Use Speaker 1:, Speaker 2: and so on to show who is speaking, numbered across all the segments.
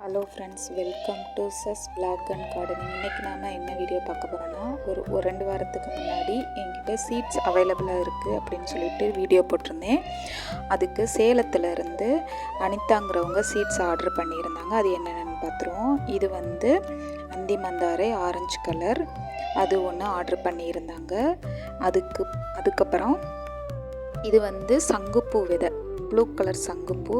Speaker 1: Hello friends, welcome to சஸ் vlog and gardening. இன்றைக்கி நாம் என்ன வீடியோ பார்க்க போகிறோன்னா, ஒரு 2 வாரத்துக்கு முன்னாடி என்கிட்ட சீட்ஸ் அவைலபிளாக இருக்குது அப்படின்னு சொல்லிட்டு வீடியோ போட்டிருந்தேன். அதுக்கு சேலத்துலேருந்து அனிதாங்கிறவங்க சீட்ஸ் ஆர்டர் பண்ணியிருந்தாங்க. அது என்னென்னு பார்த்துருவோம். இது வந்து அந்தி மந்தாரை ஆரஞ்சு கலர், அது ஒன்று ஆர்டர் பண்ணியிருந்தாங்க. அதுக்கப்புறம் இது வந்து சங்குப்பூ விதை, ப்ளூ கலர் சங்குப்பூ,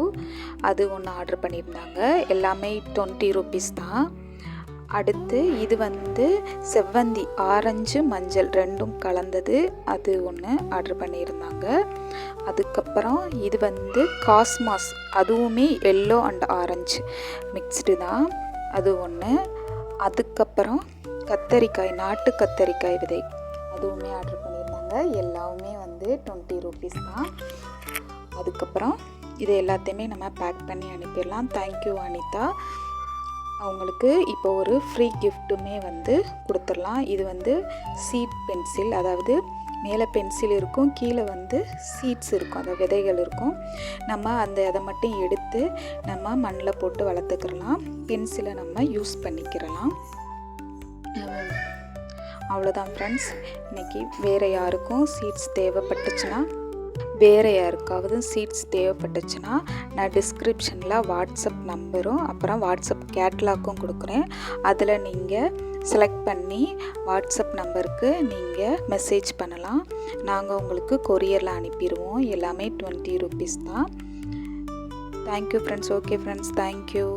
Speaker 1: அது ஒன்று ஆர்டர் பண்ணியிருந்தாங்க. எல்லாமே 20 rupees தான். அடுத்து இது வந்து செவ்வந்தி, ஆரஞ்சு மஞ்சள் ரெண்டும் கலந்தது, அது ஒன்று ஆர்டர் பண்ணியிருந்தாங்க. அதுக்கப்புறம் இது வந்து காஸ்மாஸ், அதுவுமே எல்லோ அண்ட் ஆரஞ்சு மிக்ஸ்டு தான், அது ஒன்று. அதுக்கப்புறம் கத்தரிக்காய், நாட்டு கத்தரிக்காய் விதை, அதுவுமே ஆர்டர் பண்ணியிருந்தாங்க. எல்லாமே வந்து 20 rupees தான். அதுக்கப்புறம் இது எல்லாத்தையுமே நம்ம பேக் பண்ணி அனுப்பிடலாம். தேங்க்யூ அனிதா. அவங்களுக்கு இப்போ ஒரு ஃப்ரீ கிஃப்ட்டுமே வந்து கொடுத்துடலாம். இது வந்து சீட் பென்சில், அதாவது மேலே பென்சில் இருக்கும், கீழே வந்து சீட்ஸ் இருக்கும், அதாவது விதைகள் இருக்கும். நம்ம அதை மட்டும் எடுத்து நம்ம மண்ணில் போட்டு வளர்த்துக்கிறலாம். பென்சிலை நம்ம யூஸ் பண்ணிக்கிறலாம். அவ்வளோதான் ஃப்ரெண்ட்ஸ். இன்றைக்கி வேறு யாருக்கும் சீட்ஸ் தேவைப்பட்டுச்சுன்னா, வேறு யாருக்காவது சீட்ஸ் தேவைப்பட்டுச்சுன்னா நான் டிஸ்கிரிப்ஷனில் வாட்ஸ்அப் நம்பரும் அப்புறம் வாட்ஸ்அப் கேட்லாக்கும் கொடுக்குறேன். அதில் நீங்கள் செலக்ட் பண்ணி வாட்ஸ்அப் நம்பருக்கு நீங்கள் மெசேஜ் பண்ணலாம். நாங்கள் உங்களுக்கு கொரியரில் அனுப்பிடுவோம். எல்லாமே 20 rupees தான். Thank you friends. Okay friends, thank you.